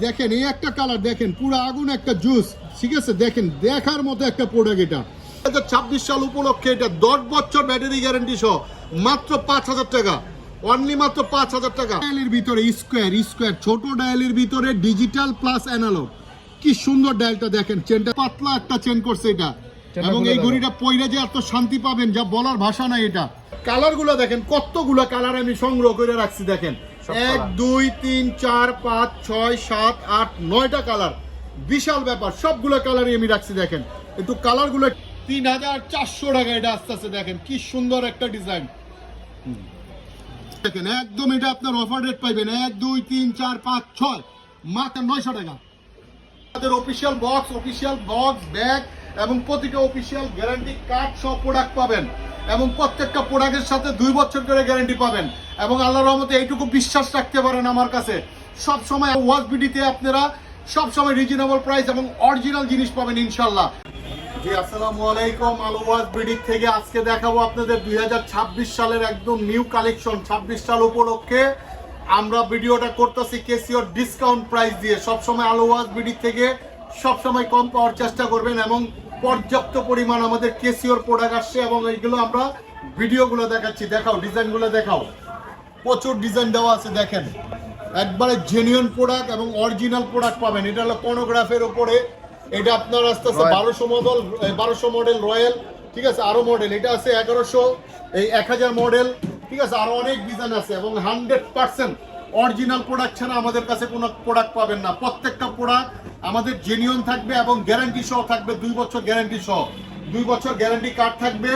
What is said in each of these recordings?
দেখেন এই একটা কালার দেখেন, পুরো আগুন একটা জুস, ঠিক আছে? দেখেন দেখার মতো একটা প্রোডাক্ট এটা। 2026 সাল উপলক্ষে এটা 10 বছর ব্যাটারি গ্যারান্টি সহ মাত্র 5000 টাকা, অনলি মাত্র 5000 টাকা। ডায়ালের ভিতরে স্কোয়ার ছোট ডায়ালের ভিতরে ডিজিটাল প্লাস অ্যানালগ, কি সুন্দর ডায়ালটা দেখেন। চেনটা পাতলা একটা চেন করছে এটা, এবং এই ঘড়িটা পয়রা যে এত শান্তি পাবেন যা বলার ভাষা নাই। এটা কালারগুলো দেখেন, কতগুলো কালার আমি সংগ্রহ করে রাখছি দেখেন। 1 2 3 4 5 6 7 8 9টা কালার, বিশাল ব্যাপার। সবগুলো কালারই আমি রাখছি দেখেন। একটু কালারগুলো 3400 টাকা এটা আসতেছে। দেখেন কি সুন্দর একটা ডিজাইন দেখেন, একদম এটা আপনার অফার রেট পাইবেন 1 2 3 4 5 6 মাত্র 900 টাকা। আমাদের অফিশিয়াল বক্স ব্যাগ এবং প্রতিটা অফিশিয়াল গ্যারান্টি কার্ড সব প্রোডাক্ট পাবেন, এবং প্রত্যেকটা প্রোডাক্টের সাথে 2 বছর করে গ্যারান্টি পাবেন। এবং আল্লাহর রহমতে এইটুকু বিশ্বাস রাখতে পারেন আমার কাছে, সব সময় ওয়াজ বিডিতে আপনারা সব সময় রিজনেবল প্রাইস এবং অরিজিনাল জিনিস পাবেন ইনশাআল্লাহ। জি আসসালামু আলাইকুম, আলো ওয়াজ বিডি থেকে আজকে দেখাবো আপনাদের 2026 সালের একদম নিউ কালেকশন। 26 সাল উপলক্ষে আমরা ভিডিওটা করতেছি কেসিওর ডিসকাউন্ট প্রাইস দিয়ে। সবসময় আলো ওয়াজ বিডি থেকে সবসময় কম পাওয়ার চেষ্টা করবেন, এবং পর্যাপ্ত পরিমাণ আমাদের কেসিওর প্রোডাক্ট আসছে, এবং এইগুলো আমরা ভিডিওগুলো দেখাচ্ছি। দেখাও ডিজাইনগুলো দেখাও, প্রচুর ডিজাইন দেওয়া আছে দেখেন। একবারে জেনুইন প্রোডাক্ট এবং অরিজিনাল প্রোডাক্ট পাবেন। এটা হলো কোনোগ্রাফের উপরে, এটা আপনার আস্তে আস্তে 1200 মডেল রয়্যাল, ঠিক আছে? আরো মডেল এটা আছে 1100, এই 1000 মডেল, ঠিক আছে? আরো অনেক ডিজাইন আছে, এবং 100% অরিজিনাল প্রোডাক্ট ছাড়া আমাদের কাছে কোনো প্রোডাক্ট পাবেন না। প্রত্যেকটা প্রোডাক্ট আমাদের জেনুইন থাকবে এবং গ্যারান্টি সহ থাকবে, 2 বছর গ্যারান্টি সহ। 2 বছর গ্যারান্টি কার্ড থাকবে,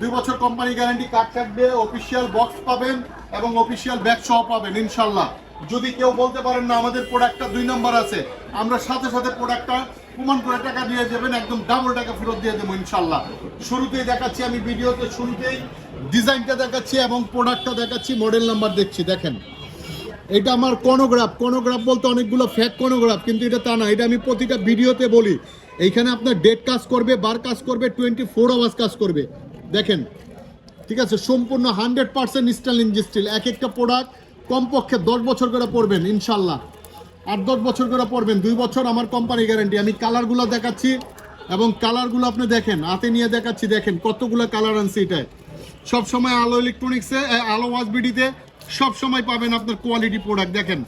2 বছর কোম্পানি গ্যারান্টি কার্ড থাকবে, অফিসিয়াল বক্স পাবেন এবং অফিসিয়াল ব্যাগ সহ পাবেন ইনশাল্লাহ। যদি কেউ বলতে পারেন না আমাদের প্রোডাক্টটা 2 নম্বর আছে, আমরা সাথে সাথে প্রোডাক্টটা প্রমাণ করে টাকা দিয়ে দেবেন, একদম ডাবল টাকা ফেরত দিয়ে দেবো ইনশাল্লাহ। শুরুতেই দেখাচ্ছি আমি ভিডিওতে, শুরুতেই ডিজাইনটা দেখাচ্ছি এবং প্রোডাক্টটা দেখাচ্ছি, মডেল নাম্বার দেখছি। দেখেন এটা আমার কোনোগ্রাফ বলতে অনেকগুলো ফেক কোনোগ্রাফ, কিন্তু এটা তা না। এটা আমি প্রতিটা ভিডিওতে বলি, এইখানে আপনার ডেট কাজ করবে, বার কাজ করবে, 24 আওয়ার্স কাজ করবে। দেখেন ঠিক আছে, সম্পূর্ণ 100% স্টাইলিন স্টিল। এক একটা প্রোডাক্ট কমপক্ষে 10 বছর করে পড়বেন ইনশাল্লাহ, 8-10 বছর করে পড়বেন। 2 বছর আমার কোম্পানি গ্যারান্টি। আমি কালারগুলো দেখাচ্ছি, এবং কালারগুলো আপনি দেখেন, হাতে নিয়ে দেখাচ্ছি। দেখেন কতগুলো কালার আনছি। এটায় সবসময় আলো ইলেকট্রনিক্সে, আলো ওয়াজ বিডিতে সবসময় পাবেন আপনার কোয়ালিটি প্রোডাক্ট। দেখেন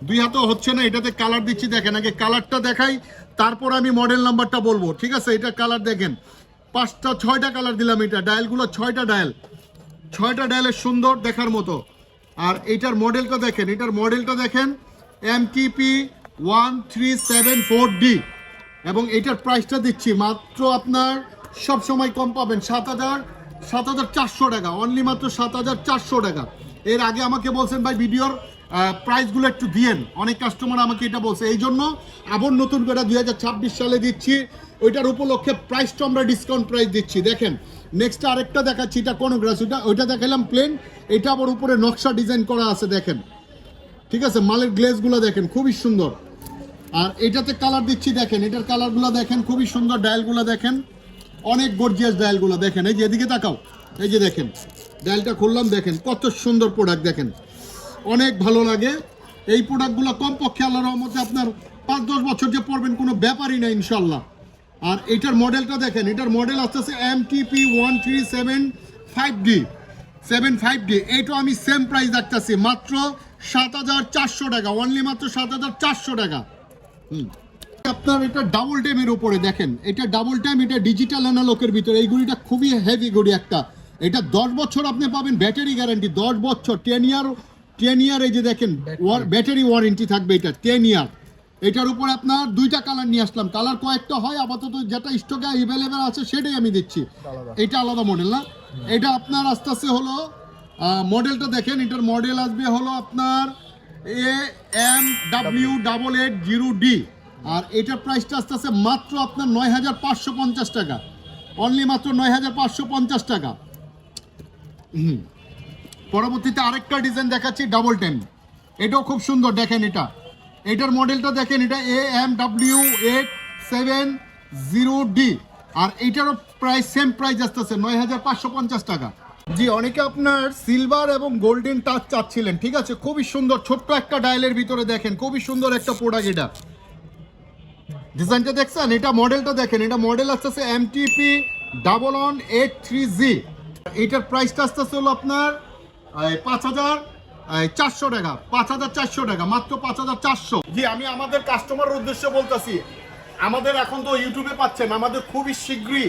2 হাতও হচ্ছে না, এটাতে কালার দিচ্ছি। দেখেন আগে কালারটা দেখাই, তারপর আমি মডেল নাম্বারটা বলবো, ঠিক আছে? এটা কালার দেখেন, 6টা কালার দিলাম। এটা ডায়ালগুলো 6টা ডায়ালের সুন্দর দেখার মতো। আর এইটার মডেলটা দেখেন, MTP 1374D, এবং এটার প্রাইসটা দিচ্ছি মাত্র আপনার সব সময় কম পাবেন 7,400 টাকা, অনলি মাত্র 7,400 টাকা। এর আগে আমাকে বলছেন ভাই ভিডিওর প্রাইসগুলো একটু দিয়েন, অনেক কাস্টমার আমাকে এটা বলছে, এই জন্য আবার নতুন করে 2026 সালে দিচ্ছি। ওইটার উপলক্ষে প্রাইসটা আমরা ডিসকাউন্ট প্রাইস দিচ্ছি। দেখেন নেক্সট আরেকটা দেখাচ্ছি, এটা কোনোগ্রাস, ওইটা দেখালাম প্লেন, এটা আবার উপরে নকশা ডিজাইন করা আছে দেখেন, ঠিক আছে? মালের গ্লেজগুলো দেখেন খুবই সুন্দর। আর এটাতে কালার দিচ্ছি, দেখেন এটার কালারগুলো দেখেন খুবই সুন্দর। ডায়ালগুলো দেখেন অনেক গর্জিয়াস ডায়ালগুলো দেখেন। এই যে এদিকে তাকাও, এই যে দেখেন ডায়ালটা খুললাম, দেখেন কত সুন্দর প্রোডাক্ট। দেখেন অনেক ভালো লাগে এই প্রোডাক্টগুলো। কমপক্ষে আল্লাহর রহমতে আপনার 5-10 বছর যে পড়বেন কোনো ব্যাপারই না ইনশাল্লাহ। আর এটার মডেলটা দেখেন, এটার মডেল আসতেছে MTP 1375D। এইটাও আমি সেম প্রাইস রাখতেছি মাত্র 7,400 টাকা, অনলি মাত্র 7,400 টাকা। আপনার এটা ডাবল টাইমের উপরে দেখেন, এটা ডাবল টাইম, এটা ডিজিটাল অ্যানালগের ভিতরে। এই ঘড়িটা খুবই হেভি ঘড়ি একটা। এটা 10 বছর আপনি পাবেন ব্যাটারি গ্যারান্টি, 10 বছর, 10 ইয়ার। এই যে দেখেন ব্যাটারি ওয়ারেন্টি থাকবে, এটা 10 ইয়ার। এটার উপরে আপনার 2টা কালার নিয়ে আসলাম, কালার কয়েকটা হয়, আপাতত যেটা স্টকে অ্যাভেলেবেল আছে সেটাই আমি দিচ্ছি। এটা আলাদা মডেল না, এটা আপনার আস্তে আস্তে হলো মডেলটা দেখেন। এটার মডেল আসবে হলো আপনার AMW880D, আর এটার প্রাইসটা আস্তে আস্তে মাত্র আপনার 9,550 টাকা, অনলি মাত্র 9,550 টাকা। পরবর্তীতে আরেকটা ডিজাইন দেখাচ্ছি, ডাবল টেন। এটাও খুব সুন্দর দেখেন। এটার মডেলটা দেখেন, এটা AMW870D, আর এইটারও প্রাইস সেম প্রাইস আসতেছে 9,550 টাকা। জি, অনেকে আপনার সিলভার এবং গোল্ডেন টাচ চাচ্ছিলেন, ঠিক আছে, খুবই সুন্দর ছোট্ট একটা ডায়ালের ভিতরে দেখেন, খুবই সুন্দর একটা প্রোডাক্ট। এটা ডিজাইনটা দেখছেন, এটা মডেলটা দেখেন, এটা মডেল আসতেছে MTP 1183G। এটার প্রাইসটা আসতেছে হলো আপনার 5,400 টাকা, 5,400 টাকা, মাত্র 5,400। জি, আমি আমাদের কাস্টমারের উদ্দেশ্যে বলতেছি, আমাদের এখন তো ইউটিউবে পাচ্ছেন, আমাদের খুবই শীঘ্রই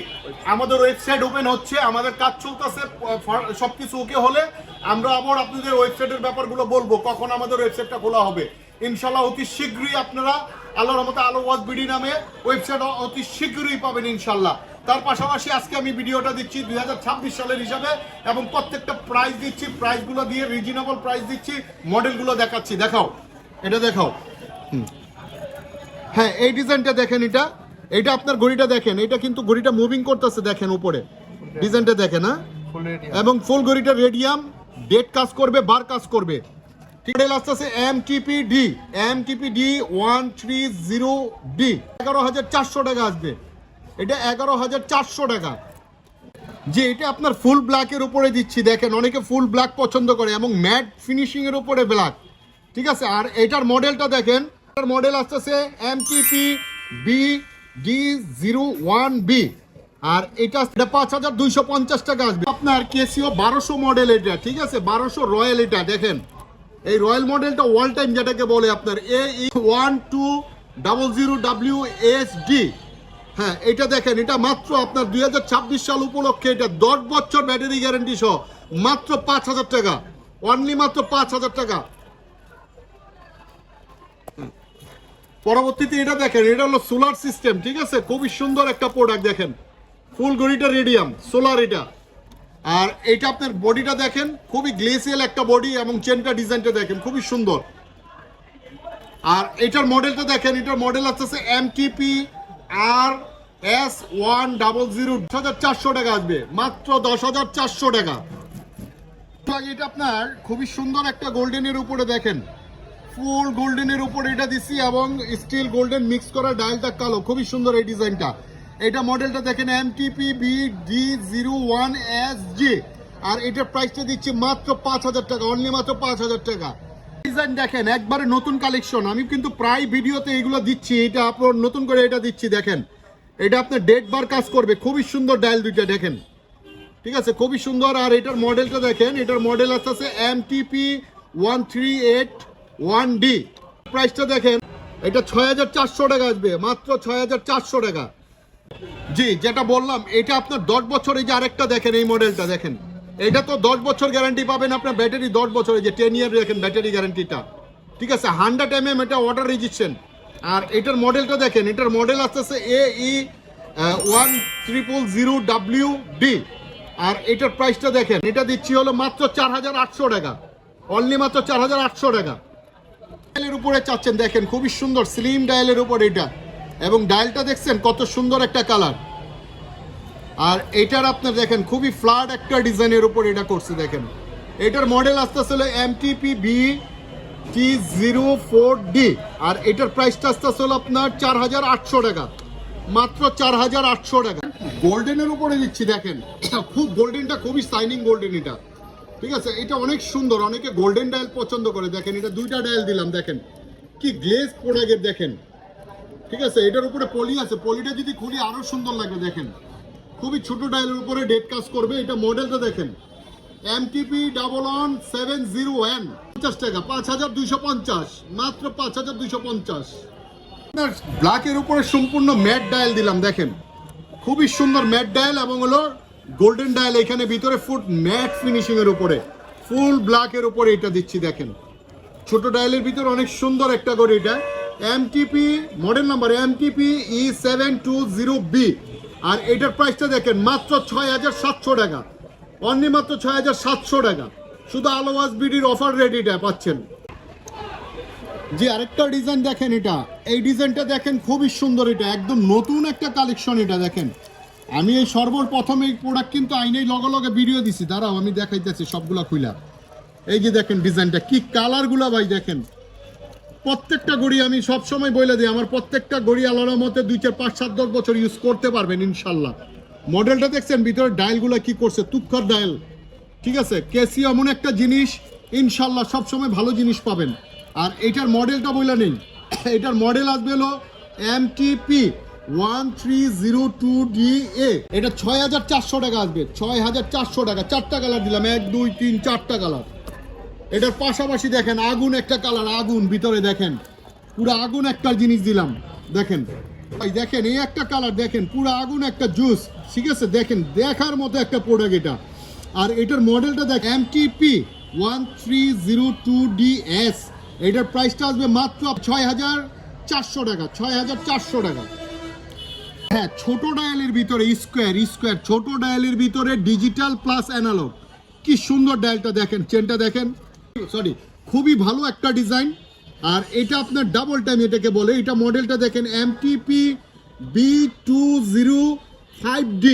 আমাদের ওয়েবসাইট ওপেন হচ্ছে, আমাদের কাজ চলতেছে, সবকিছু ওকে হলে আমরা আবার আপনাদের ওয়েবসাইটের ব্যাপারগুলো বলবো, কখন আমাদের ওয়েবসাইটটা খোলা হবে। ইনশাল্লাহ অতি শীঘ্রই আপনারা আল্লাহর রহমতে আলো ওয়াজ বিডি নামে ওয়েবসাইট অতি শীঘ্রই পাবেন ইনশাল্লাহ। তার পাশাপাশি আজকে আমি ভিডিওটা দিচ্ছি 2026 সালের হিসাবে, এবং প্রত্যেকটা প্রাইস দিচ্ছি, প্রাইসগুলো দিয়ে রিজনেবল প্রাইস দিচ্ছি, মডেলগুলো দেখাচ্ছি। দেখাও, এটা দেখাও। হ্যাঁ, এই ডিজাইনটা দেখেন, এটা আপনার ঘড়িটা দেখেন, এটা কিন্তু ঘড়িটা মুভিং করতেছে, দেখেন উপরে ডিজাইনটা দেখেন। হ্যাঁ, এবং ফুল ঘড়িটা রেডিয়াম, ডেট কাজ করবে, বার কাজ করবে। মডেল আসতেছে MTPD 130D, 11,400 টাকা আসবে। এটা 11,400 টাকা। যে এটা আপনার ফুল ব্ল্যাকের উপরে দিচ্ছি, দেখেন অনেকে ফুল ব্ল্যাক পছন্দ করে এবং ম্যাট ফিনিশিং এর উপরে ব্ল্যাক, ঠিক আছে। আর এটার মডেলটা দেখেন, এটার মডেল আসতেছে MTP BD01B, আর এটা 5,250 টাকা আসবে। আপনার কেসিও 1200 মডেল, এটা ঠিক আছে, 1200 রয়্যাল। এটা দেখেন, এই রয়্যাল মডেলটা অল টাইম যেটাকে বলে আপনার AE1200WSD। হ্যাঁ, এটা দেখেন, এটা মাত্র আপনার 2026 সাল উপলক্ষে, এটা 10 বছর ব্যাটারি গ্যারান্টি সহ মাত্র 5,000 টাকা, অনলি মাত্র 5,000 টাকা। পরবর্তীতে এটা দেখেন, এটা হলো সোলার সিস্টেম, ঠিক আছে, খুবই সুন্দর একটা প্রোডাক্ট। দেখেন ফুল ঘড়িটা রেডিয়াম সোলার এটা। আর এটা আপনার বডিটা দেখেন, খুবই গ্লেসিয়াল একটা বডি, এবং চেনটা ডিজাইনটা দেখেন খুবই সুন্দর। আর এটার মডেলটা দেখেন, এটার মডেল আসছে MTP RS100, 10,400 টাকা আসবে, মাত্র 10,400 টাকা। এটা আপনার খুবই সুন্দর একটা গোল্ডেনের উপরে দেখেন, ফুল গোল্ডেনের উপরে এটা দিচ্ছি, এবং স্টিল গোল্ডেন মিক্স করা, ডায়ালটা কালো, খুবই সুন্দর এই ডিজাইনটা। এটা মডেলটা দেখেন MTP BD01SG, আর এটার প্রাইসটা দিচ্ছি মাত্র 5,000 টাকা, অনলি মাত্র 5,000 টাকা। ডিজাইন দেখেন, একবারে নতুন কালেকশন, আমি কিন্তু প্রায় ভিডিওতে এগুলো দিচ্ছি, এটা আপনার নতুন করে এটা দিচ্ছি। দেখেন এটা আপনার ডেট বার কাজ করবে, খুবই সুন্দর ডায়াল দুইটা দেখেন, ঠিক আছে, খুবই সুন্দর। আর এটার মডেলটা দেখেন, এটার মডেল আসছে MTP 1381D, প্রাইসটা দেখেন, এটা 6,400 টাকা আসবে, মাত্র 6,400 টাকা। জি, যেটা বললাম, এটা আপনার 10 বছর। এই যে আরেকটা দেখেন, এই মডেলটা দেখেন, এটা তো 10 বছর গ্যারান্টি পাবেন আপনার, ব্যাটারি 10 বছর, এই যে 10 ইয়ার দেখেন ব্যাটারি গ্যারান্টিটা, ঠিক আছে, 100 mm, এটা ওয়াটার রেজিস্ট্যান্ট। আর এটার মডেলটা দেখেন, এটার মডেল আসতেছে AE1000WD, আর এটার প্রাইসটা দেখেন, এটা দিচ্ছি হলো মাত্র 4,800 টাকা, অনলি মাত্র 4,800 টাকা। ডায়ালের উপরে চাচ্ছেন, দেখেন খুবই সুন্দর স্লিম ডায়ালের উপর এটা, এবং ডায়ালটা দেখছেন কত সুন্দর একটা কালার। আর এটার আপনার দেখেন খুবই ফ্ল্যাট একটা ডিজাইনের উপর এটা করছে, দেখেন এটার মডেল আসতেছিল MTP BT04D, আর এটার প্রাইসটা আসতেছিল আপনার 4,800 টাকা, মাত্র 4,800 টাকা। গোল্ডেনের উপরে দিচ্ছি, দেখেন খুব গোল্ডেনটা খুবই শাইনিং গোল্ডেন এটা, ঠিক আছে, এটা অনেক সুন্দর, অনেকে গোল্ডেন ডায়াল পছন্দ করে। দেখেন এটা দুইটা ডায়াল দিলাম, দেখেন কি গ্লেজ প্রোডাক্টের, দেখেন ঠিক আছে, এটার উপরে পলি আছে, পলিটা যদি খুলি আরো সুন্দর লাগবে। দেখেন খুবই ছোট ডায়ালের উপরে ডেট কাজ করবে। এটা মডেলটা দেখেন MTP 1170N, 50 টাকা, 5,250, মাত্র 5,250। আপনার ব্ল্যাকের উপরে সম্পূর্ণ ম্যাট ডায়াল দিলাম, দেখেন খুবই সুন্দর ম্যাট ডায়াল, এবং হলো গোল্ডেন ডায়াল, এখানে ভিতরে ফুট ম্যাট ফিনিশিং এর উপরে ফুল ব্ল্যাকের উপরে এটা দিচ্ছি। দেখেন ছোট ডায়ালের ভিতরে অনেক সুন্দর একটা করে, এটা MTP model number MTP E720B, আর এটার প্রাইসটা দেখেন মাত্র 6,700 টাকা, অনলি মাত্র 6,700 টাকা। শুধু আলো ওয়াজ বিডির অফার রেট এটা পাচ্ছেন। জি, আরেকটা ডিজাইন দেখেন, এটা এই ডিজাইনটা দেখেন খুবই সুন্দর, এটা একদম নতুন একটা কালেকশন। এটা দেখেন, আমি এই সর্বপ্রথম এই প্রোডাক্ট কিন্তু আইনেই লগে লগে ভিডিও দিছি, দাঁড়াও আমি দেখাইতেছি সবগুলা খুইলা। এই যে দেখেন ডিজাইনটা, কি কালারগুলা ভাই, দেখেন প্রত্যেকটা ঘড়ি আমি সব সময় বলে দিই, আমার প্রত্যেকটা ঘড়ি আল্লাহর মতে 2, 4, 5, 7, 10 বছর ইউজ করতে পারবেন ইনশাল্লাহ। মডেলটা দেখছেন ভিতরে ডায়ালগুলো কি করছে, তুক্ষর ডায়াল, ঠিক আছে, কেসিও এমন একটা জিনিস, ইনশাল্লাহ সবসময় ভালো জিনিস পাবেন। আর এটার মডেলটা বলে নিন, এটার মডেল আসবে হলো MTP 1302DA। এটা 6400 টাকা আসবে, 6400 টাকা। 4টা কালার দিলাম, 1 2 3 4টা কালার। এটার পাশাপাশি দেখেন আগুন একটা কালার, আগুন ভিতরে দেখেন পুরো আগুন একটা জিনিস দিলাম, দেখেন ভাই, দেখেন এই একটা কালার, দেখেন পুরো আগুন একটা জুস, ঠিক আছে, দেখেন দেখার মতো একটা প্রোডাক্ট এটা। আর এটার মডেলটা দেখ MTP 1302DS। এটার প্রাইসটা আসবে মাত্র 6400 টাকা, 6400 টাকা। হ্যাঁ, ছোট ডায়ালের ভিতরে স্কোয়ার ছোট ডায়ালের ভিতরে ডিজিটাল প্লাস অ্যানালগ, কি সুন্দর ডায়ালটা দেখেন, চেনটা দেখেন, সরি, খুবই ভালো একটা ডিজাইন। আর এটা আপনার ডাবল টাইম এটাকে বলে। এটা মডেলটা দেখেন MTP B205D।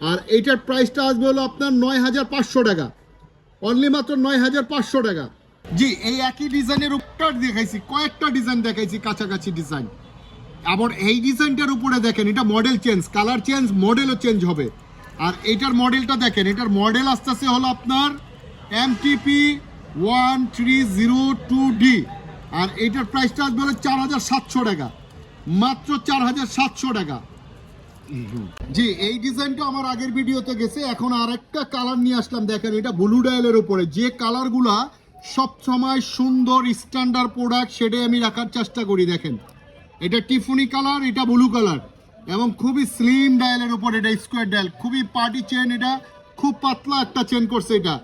আর এটার প্রাইসটা আসবে হলো আপনার 9500 টাকা, অনলি মাত্র 9500 টাকা। জি, এই একই ডিজাইনের উপর দেখাইছি, কয়েকটা ডিজাইন দেখাইছি, কাছাকাছি ডিজাইন। আবার এই ডিজাইনটার উপরে দেখেন এটা মডেল চেঞ্জ, কালার চেঞ্জ, মডেলও চেঞ্জ হবে। আর এটার মডেলটা দেখেন, এটার মডেল আসতেছে হলো আপনার MTP 1302D। আর এটার প্রাইসটা আসবে হলো 4700 টাকা, মাত্র 4700 টাকা। জি, এই ডিজাইনটা আমার আগের ভিডিওতে গেছে। এখন আরেকটা কালার নিয়ে আসলাম, দেখেন এটা ব্লু ডায়ালের উপরে। যে কালারগুলা সবসময় সুন্দর স্ট্যান্ডার্ড প্রোডাক্ট, সেটাই আমি রাখার চেষ্টা করি। দেখেন এটা টিফুনি কালার, এটা ব্লু কালার, এবং খুবই স্লিম ডায়ালের উপর। এটা স্কোয়ার ডায়াল, খুবই পার্টি চেন, এটা খুব পাতলা একটা চেন করছে এটা।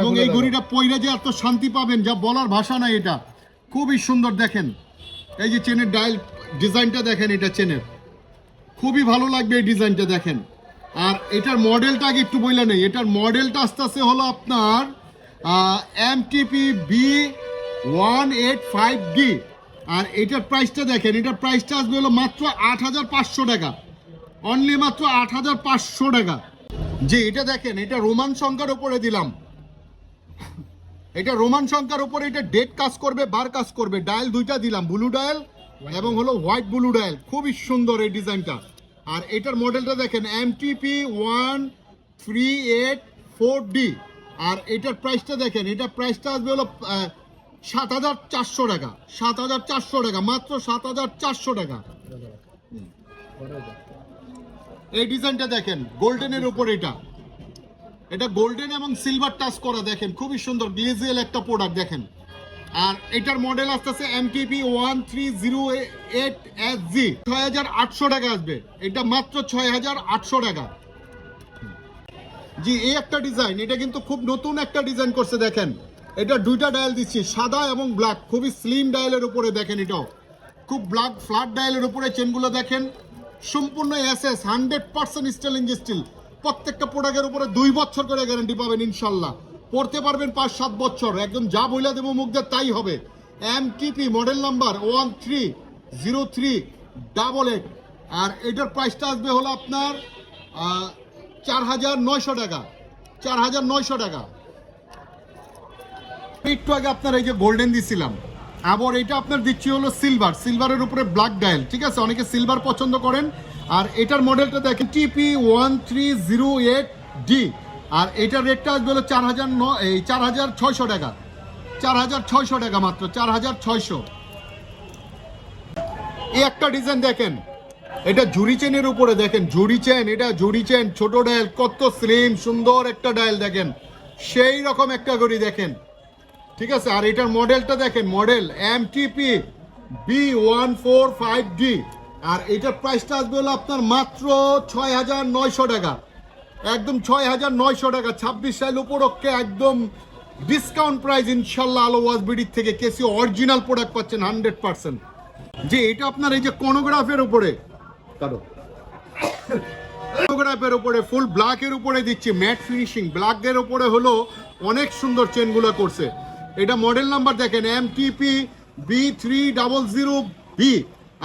এবং এই ঘড়িটা পইরা যে এত শান্তি পাবেন যা বলার ভাষা নাই, এটা খুবই সুন্দর। দেখেন এই যে চেনের ডায়াল ডিজাইনটা দেখেন, এটা চেনের খুবই ভালো লাগবে এই ডিজাইনটা দেখেন। আর এটার মডেলটা আগে একটু বললে নেই, এটার মডেলটা আস্তে আস্তে হলো আপনার MTP B185D। আর এটার প্রাইসটা দেখেন, এটার প্রাইসটা আসবে হলো মাত্র 8500 টাকা, অনলি মাত্র 8500 টাকা। জি, এটা দেখেন, এটা রোমান সংখ্যার উপরে দিলাম, এটা রোমান সংখ্যার উপরে। এটা ডেট কাজ করবে, বার কাজ করবে। ডায়াল দুইটা দিলাম, ব্লু ডায়াল এবং হলো হোয়াইট ব্লু ডায়াল, খুবই সুন্দর এই ডিজাইনটা। আর এটার মডেলটা দেখেন MTP 1384D। আর এটার প্রাইসটা দেখেন, এটার প্রাইসটা আসবে হলো 7400 টাকা, 7400 টাকা, মাত্র 7400 টাকা। এই ডিজাইনটা দেখেন গোল্ডেনের উপর, এটা গোল্ডেন এবং সিলভার টাচ করা, দেখেন খুবই সুন্দর গ্লেজিয়াল একটা প্রোডাক্ট দেখেন। আর এটার মডেল আসতেছে MTP 1308SG, 6800 টাকা আসবে, এটা মাত্র 6800 টাকা। জি, এই একটা ডিজাইন, এটা কিন্তু খুব নতুন একটা ডিজাইন করছে। দেখেন এটা দুইটা ডায়াল দিচ্ছি, সাদা এবং ব্ল্যাক, খুবই স্লিম ডায়ালের উপরে। দেখেন এটাও খুব ব্ল্যাক ফ্ল্যাট ডায়ালের উপরে। চেনগুলো দেখেন সম্পূর্ণ SS 100% স্টেনলেস স্টিল। প্রত্যেকটা প্রোডাক্টের উপরে 2 বছর করে গ্যারান্টি পাবেন ইনশাল্লাহ, পড়তে পারবেন 5-7 বছর, একদম যা বইলা দেবো মুখদের তাই হবে। MTP model number 130388। আর এটার প্রাইসটা আসবে হলো আপনার 4900 টাকা, 4900 টাকা। একটু আগে আপনার এই যে গোল্ডেন দিছিলাম, আবার এটা আপনার দিচ্ছি হলো সিলভার, সিলভারের উপরে ব্ল্যাক ডায়াল, ঠিক আছে, অনেকে সিলভার পছন্দ করেন। আর এটার মডেলটা দেখেন TP 1308D। আর এটার রেটটা আসবে হলো 4600 টাকা, 4600 টাকা, মাত্র 4600। এই একটা ডিজাইন দেখেন, এটা ঝুড়ি চেনের উপরে। দেখেন ঝুড়ি চেন, এটা ঝুড়ি চেন, ছোট ডায়াল, কত স্লিম সুন্দর একটা ডায়াল দেখেন, সেই রকম একটা ঘড়ি দেখেন, ঠিক আছে। আর এটার মডেলটা দেখেন, মডেল MTP B145D। আর এটার প্রাইসটা আসবে হলো আপনার মাত্র 6900 টাকা, একদম 6900 টাকা। 26 সাল উপরক্ষে একদম ডিসকাউন্ট প্রাইস ইনশাল্লাহ আলো ওয়াজ বিডির থেকে। কেসিও অরিজিনাল প্রোডাক্ট পাচ্ছেন 100%। যে এটা আপনার এই যে কোনোগ্রাফের উপরে, কোনোগ্রাফের উপরে ফুল ব্ল্যাকের উপরে দিচ্ছি, ম্যাট ফিনিশিং ব্ল্যাকের উপরে হলো অনেক সুন্দর চেনগুলো করছে। এটা মডেল নাম্বার দেখেন MTP B300B।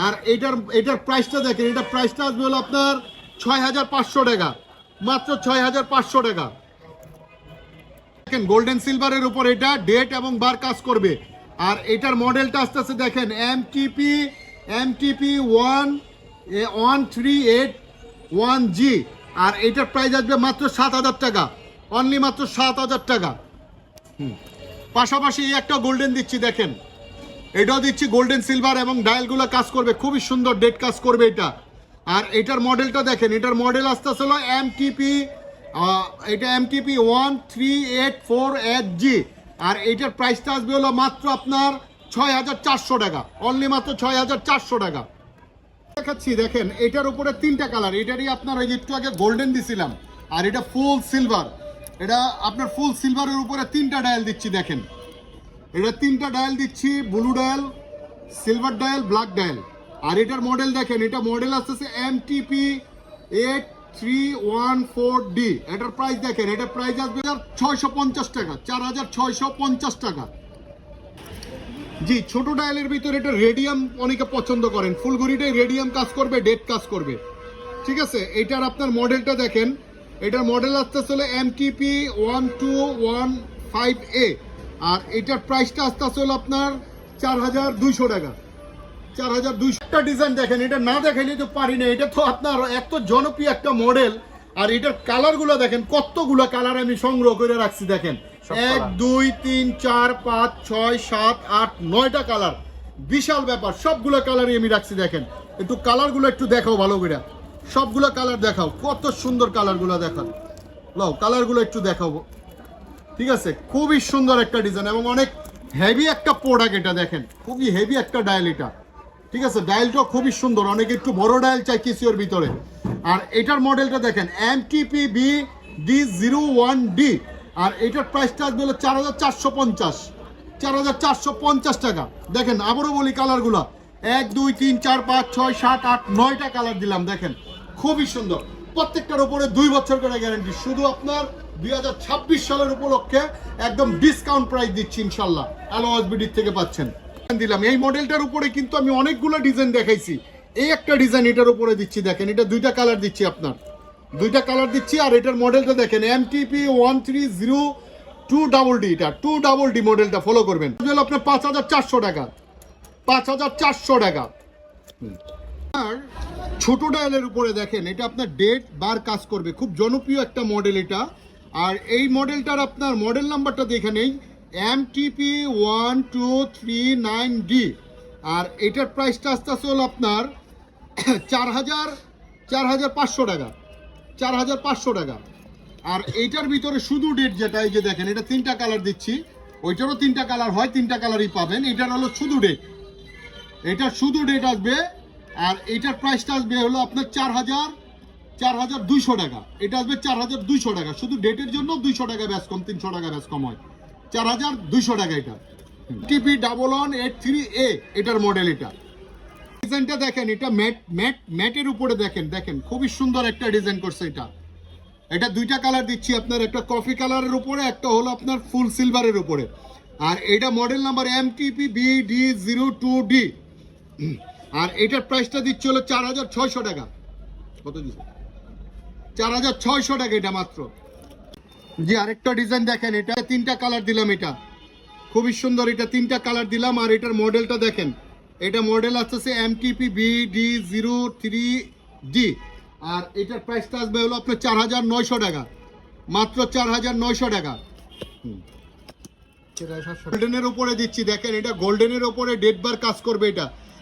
আর এটার প্রাইসটা দেখেন, এটার প্রাইসটা আসবে হলো আপনার 6500 টাকা, মাত্র 6500 টাকা। দেখেন গোল্ডেন সিলভারের উপর, এটা ডেট এবং বার কাজ করবে। আর এটার মডেলটা আস্তে আস্তে দেখেন MTP 1381G। আর এটার প্রাইস আসবে মাত্র 7000 টাকা, অনলি মাত্র 7,000 টাকা। পাশাপাশি এই একটা গোল্ডেন দিচ্ছি দেখেন, এটাও দিচ্ছি গোল্ডেন সিলভার এবং ডায়ালগুলো কাজ করবে, খুবই সুন্দর ডেট কাজ করবে এটা। আর এটার মডেলটা দেখেন, এটার মডেল আসতে হলো এমটিপি, এটা এমটিপি 1384HG। আর এটার প্রাইসটা আসবে হলো মাত্র আপনার 6,400 টাকা, অনলি মাত্র 6,400 টাকা দেখাচ্ছি। দেখেন এটার উপরে 3টা কালার, এটারই আপনার ওই যে একটু আগে গোল্ডেন দিছিলাম, আর এটা ফুল সিলভার। এটা আপনার ফুল সিলভারের উপরে 3টা ডায়াল দিচ্ছি দেখেন, এটা 3টা ডায়াল দিচ্ছি, blue dial, silver dial, black dial. আর এটার মডেল দেখেন, এটা মডেল আসতেছে MTP 8314D। এটার প্রাইস দেখেন, এটার প্রাইস আসবে 650 টাকা, 4,650 টাকা। জি, ছোট ডায়ালের ভিতরে এটা রেডিয়াম অনেকে পছন্দ করেন, ফুলঘড়িটাই রেডিয়াম কাজ করবে, ডেট কাজ করবে, ঠিক আছে। এটার আপনার মডেলটা দেখেন, এটার মডেল আসতেছে হলো MTP 1215A। আর এটার প্রাইসটা আসতেছে হলো আপনার 4,200 টাকা, 4,200। একটা ডিজাইন দেখেন, এটা না দেখাইলে তো পারি না, এটা তো আপনার এত জনপ্রিয় একটা মডেল। আর এটার কালারগুলো দেখেন, কতগুলো কালার আমি সংগ্রহ করে রাখছি দেখেন, 1 2 3 4 5 6 7 8 9টা কালার, বিশাল ব্যাপার। সবগুলো কালারই আমি রাখছি দেখেন, একটু কালারগুলো একটু দেখাও ভালো করে, সবগুলো কালার দেখাও, কত সুন্দর কালারগুলো দেখান, লও কালারগুলো একটু দেখাবো, ঠিক আছে। খুবই সুন্দর একটা ডিজাইন এবং অনেক হেভি একটা প্রোডাক্ট, এটা দেখেন খুবই হেভি একটা ডায়াল এটা, ঠিক আছে। ডায়ালটা খুবই সুন্দর, অনেকে একটু বড় ডায়াল চাই কিসিওর ভিতরে। আর এটার মডেলটা দেখেন MTP BD01D। আর এটার প্রাইসটা আসবে হলো 4,450, 4,450 টাকা। দেখেন আবারও বলি কালারগুলো, 1 2 3 4 5 6 7 8 9টা কালার দিলাম দেখেন, খুবই সুন্দর। প্রত্যেকটার উপরে 2 বছর করে গ্যারান্টি। শুধু আপনার 2026 সালের উপলক্ষে একদম ডিসকাউন্ট প্রাইস দিচ্ছি ইনশাল্লাহ, আলো OSBD থেকে পাচ্ছেন দিলাম। এই মডেলটার উপরে কিন্তু আমি অনেকগুলো ডিজাইন দেখাইছি, এই একটা ডিজাইন এটার উপরে দিচ্ছি দেখেন, এটা 2টা কালার দিচ্ছি আপনার, 2টা কালার দিচ্ছি। আর এটার মডেলটা দেখেন MTP 1302DD, এটা 2DD মডেলটা ফলো করবেন, আপনার 5,400 টাকা, 5,400 টাকা। আর ছোট ডায়ালের উপরে দেখেন, এটা আপনার ডেট বার কাজ করবে, খুব জনপ্রিয় একটা মডেল এটা। আর এই মডেলটার আপনার মডেল নাম্বারটা দেখে নেই, MTP 1239D। আর এটার প্রাইসটা আসতে হলো আপনার 4,500 টাকা, 4,500 টাকা। আর এইটার ভিতরে শুধু ডেট যেটা, এই যে দেখেন, এটা 3টা কালার দিচ্ছি, ওইটারও 3টা কালার হয়, 3টা কালারই পাবেন। এটার হলো শুধু ডেট, এটা শুধু ডেট আসবে। আর এটার প্রাইসটা আসবে হলো আপনার 4,200 টাকা, এটা আসবে 4,200 টাকা। শুধু ডেটের জন্য 200 টাকা ব্যাস কম, 300 টাকা ব্যাস কম হয়, 4,200 টাকা এটা। TP 1183A এটার মডেল। এটা ডিজাইনটা দেখেন, এটা ম্যাটের উপরে দেখেন, দেখেন খুবই সুন্দর একটা ডিজাইন করছে এটা। এটা 2টা কালার দিচ্ছি আপনার, একটা কফি কালারের উপরে, একটা হলো আপনার ফুল সিলভারের উপরে। আর এটা মডেল নাম্বার MTP BD02D। আর এটার প্রাইসটা দিচ্ছে হলো 4,600 টাকা। কত দিচ্ছে? 4,600 টাকা এটা মাত্র। জি, আরেকটা ডিজাইন দেখেন, এটা 3টা কালার দিলাম, এটা খুবই সুন্দর, এটা 3টা কালার দিলাম। আর এটার মডেলটা দেখেন, এটা মডেল আসতেছে MTP BD03D। আর এটার প্রাইসটা আসবে হলো আপনার 4,900 টাকা, মাত্র 4,900 টাকা। গোল্ডেনের উপরে দিচ্ছি দেখেন, এটা গোল্ডেনের উপরে ডেট বার কাজ করবে,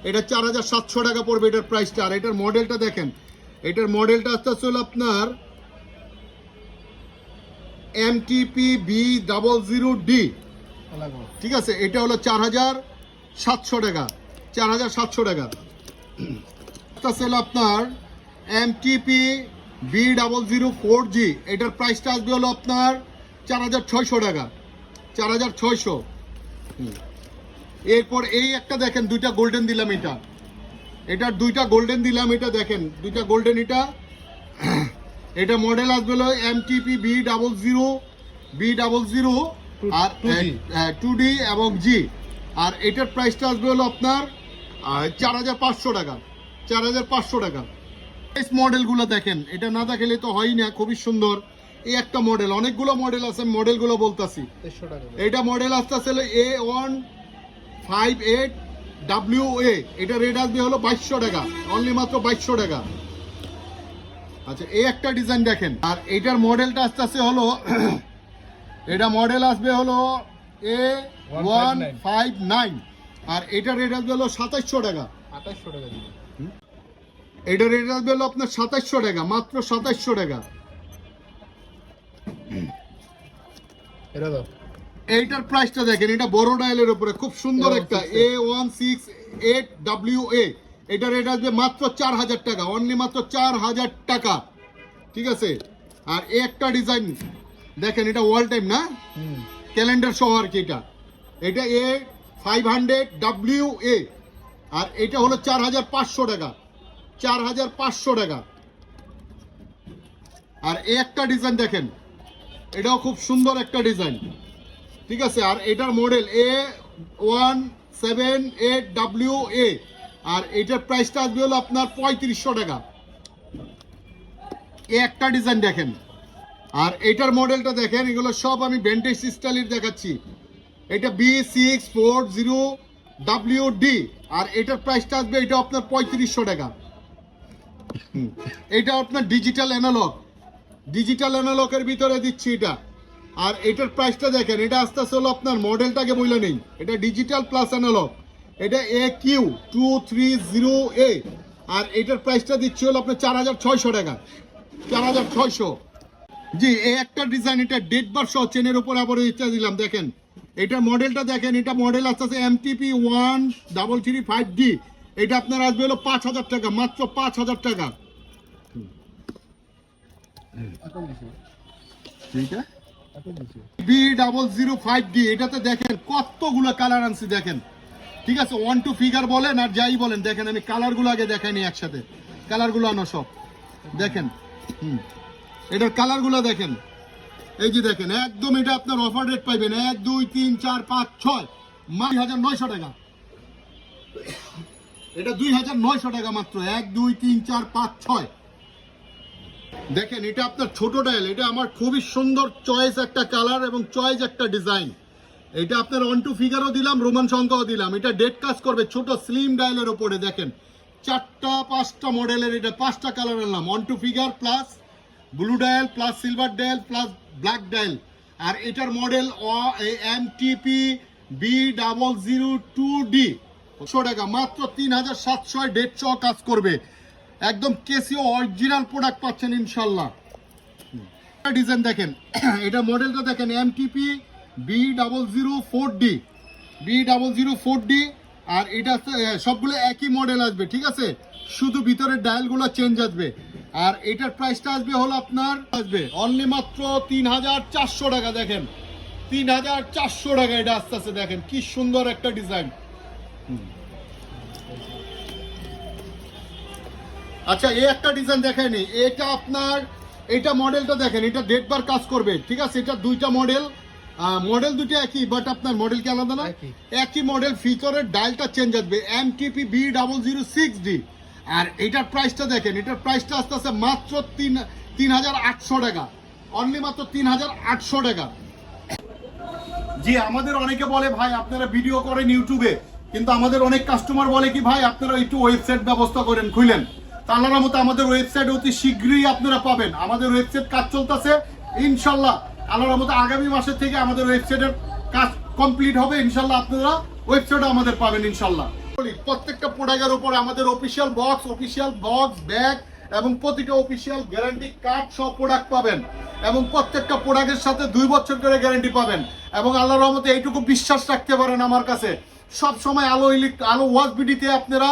এটা 4,700 টাকা পড়বে এটার প্রাইসটা। আর এটার মডেলটা দেখেন, এটার মডেলটা আসতে হলো আপনার MTP B00D, ঠিক আছে। এটা হলো 4,700 টাকা, 4,700 টাকা। হলো আপনার MTP B004G, এটার প্রাইসটা আসবে হলো আপনার 4,600 টাকা, 4,600। এরপর এই একটা দেখেন, 2টা গোল্ডেন দিলাম, এটার 2টা গোল্ডেন দিলাম, এটা দেখেন 2টা গোল্ডেন। এটা মডেল আসবে হলো MTP B00 আর 2D এবং G। আর এটার প্রাইসটা আসবে হলো আপনার 4,500 টাকা, 4,500 টাকা। এই মডেলগুলো দেখেন, এটা না দেখালে তো হয় না, খুবই সুন্দর এই একটা মডেল। অনেকগুলো মডেল আছে, মডেলগুলো বলতাছি। এটা মডেল আসতেছে A158WA, এটা রেট আসবে হলো 2,200 টাকা, অনলি মাত্র 2,200 টাকা। আচ্ছা, এই একটা ডিজাইন দেখেন, আর এটার মডেলটা আস্তে আস্তে হলো এটা মডেল আসবে হলো A159, আর এটার রেট আসবে হলো 2700 টাকা। 2800 টাকা দিবেন। এটার রেট আসবে হলো আপনার 2700 টাকা, মাত্র 2700 টাকা। এটা দাও। এইটার প্রাইসটা দেখেন, এটা বড় ডায়ালের উপরে খুব সুন্দর একটা A168WA। এটার রেট আসবে মাত্র 4000 টাকা, অনলি মাত্র 4000 টাকা, ঠিক আছে। আর এই একটা ডিজাইন দেখেন, এটা ওয়াল টাইম না, ক্যালেন্ডার সহ আর কি, এটা A500WA, আর এটা হলো 4500 টাকা, 4500 টাকা। আর এই একটা ডিজাইন দেখেন, এটাও খুব সুন্দর একটা ডিজাইন, ঠিক আছে। আর এটার মডেল A178WA, আর এটার প্রাইসটা আসবে হলো আপনার 3500 টাকা। এই একটা ডিজাইন দেখেন, আর এটার মডেলটা দেখেন, এগুলো সব আমি ভেন্টেজ স্টাইলের দেখাচ্ছি। এটা B640WD, আর এটার প্রাইসটা আসবে এটা আপনার 3500 টাকা। এটা আপনার ডিজিটাল অ্যানালগের ভিতরে দিচ্ছি এটা। আর এটার প্রাইসটা দেখেন, এটা আস্তে আস্তে হলো আপনার মডেলটাকে বলে নেই, এটা ডিজিটাল প্লাস অ্যানালগ, এটা AQ230A, আর এটার প্রাইসটা দিচ্ছি হলো আপনার 4600 টাকা, 4600। জি, এই একটা ডিজাইন, এটা ডেট বার সহ চেনের উপর আবার এটা দিলাম দেখেন। এটা মডেলটা দেখেন, এটা মডেল আসতেছে MTP1335D, এটা আপনার আসবে হলো 5000 টাকা, মাত্র 5000 টাকা। ঠিক আছে, B005D, এটাতে দেখেন কতগুলো কালার আনছি দেখেন, ঠিক আছে। 1 ফিগার বলেন আর যাই বলেন, দেখেন আমি কালারগুলো আগে দেখাইনি একসাথে, কালারগুলো আনো সব দেখেন। এটার কালারগুলো দেখেন, এই যে দেখেন, একদম এটা আপনার অফার রেট পাইবেন 1 2 3 4 5 6 2900 টাকা। এটা 2900 টাকা মাত্র, 1 2 3 4 5 6। দেখেন, এটা আপনার ছোট ডায়াল, এটা আমার খুবই সুন্দর চয়েস একটা কালার এবং চয়েস একটা ডিজাইন। এটা আপনার 1 ফিগারও দিলাম, রোমান সংখ্যাও দিলাম। এটা ডেট কাজ করবে ছোট স্লিম ডায়ালের উপরে দেখেন, 4টা 5টা মডেলের, এটা 5টা কালার আনলাম, 1 figure plus blue dial plus silver dial plus black dial. আর এটার মডেল MTP B002D, 100 টাকা, মাত্র 3700 ডেট সহ কাজ করবে, একদম কেসিও অরিজিনাল প্রোডাক্ট পাচ্ছেন ইনশাল্লাহ। ডিজাইন দেখেন, এটা মডেলটা দেখেন MTP B004D, আর এটা সবগুলো একই মডেল আসবে, ঠিক আছে, শুধু ভিতরের ডায়ালগুলো চেঞ্জ আসবে। আর এটার প্রাইসটা আসবে হলো আপনার আসবে অনলি মাত্র 3400 টাকা। দেখেন 3400 টাকা এটা আস্তে আস্তে দেখেন কি সুন্দর একটা ডিজাইন। আচ্ছা, এই একটা ডিজাইন দেখায়নি, এটা আপনার এটা মডেলটা দেখেন, এটা ডেট বার কাজ করবে, ঠিক আছে। এটা দুইটা মডেল দুটো একই, বাট আপনার মডেল কি আলাদা না, একই মডেল, ফিচারের ডায়ালটা চেঞ্জ আসবে, MTP B006D। আর এটার প্রাইসটা দেখেন, এটার প্রাইসটা আস্তে আস্তে মাত্র 3800 টাকা, অনলি মাত্র 3800 টাকা। জি, আমাদের অনেকে বলে ভাই আপনারা ভিডিও করেন ইউটিউবে, কিন্তু আমাদের অনেক কাস্টমার বলে কি ভাই আপনারা একটু ওয়েবসাইট ব্যবস্থা করেন, খুলেন। আল্লাহর মতো আমাদের ওয়েবসাইট অতি শীঘ্রই আপনারা পাবেন। আমাদের ওয়েবসাইট কাজ চলতেছে ইনশাল্লাহ, আল্লাহর মতো আগামী মাসের থেকে আমাদের ওয়েবসাইটের কাজ কমপ্লিট হবে ইনশাল্লাহ, আপনারা ওয়েবসাইট আমাদের পাবেন ইনশাল্লাহ। প্রত্যেকটা প্রোডাক্টের উপরে আমাদের অফিসিয়াল বক্স ব্যাগ এবং প্রতিটা অফিসিয়াল গ্যারান্টি কার্ড সব প্রোডাক্ট পাবেন, এবং প্রত্যেকটা প্রোডাক্টের সাথে 2 বছর করে গ্যারান্টি পাবেন। এবং আল্লাহর রহমতে এইটুকু বিশ্বাস রাখতে পারেন আমার কাছে, সব সময় আলো ওয়াচ বিডিতে আপনারা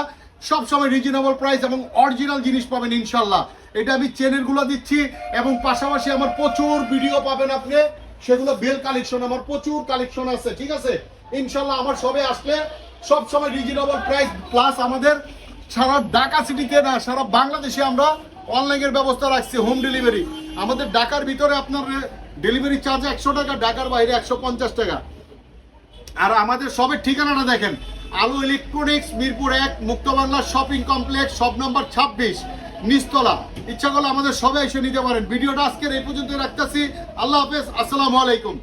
সব সময় রিজনেবল প্রাইস এবং অরিজিনাল জিনিস পাবেন ইনশাল্লাহ। এটা আমি চেনেরগুলো দিচ্ছি, এবং পাশাপাশি আমার প্রচুর ভিডিও পাবেন আপনি, সেগুলো বেল কালেকশন, আমার প্রচুর কালেকশন আছে, ঠিক আছে ইনশাল্লাহ। আমার সবে আসলে সব সময় রিজনেবল প্রাইস, প্লাস আমাদের সারা ঢাকা সিটিতে না, সারা বাংলাদেশে আমরা অনলাইনের ব্যবস্থা রাখছি, হোম ডেলিভারি। আমাদের ঢাকার ভিতরে আপনার ডেলিভারি চার্জ 100 টাকা, ঢাকার বাইরে 150 টাকা। আর আমাদের সবের ঠিকানাটা দেখেন, Alo electronics, Mirpur 1, Muktobangla shopping complex, shop number 26, নিচতলা। ইচ্ছা করলে আমাদের সবাই এসে নিতে পারেন। ভিডিওটা আজকের এই পর্যন্ত রাখতেছি। আল্লাহ হাফেজ, আসসালামু আলাইকুম।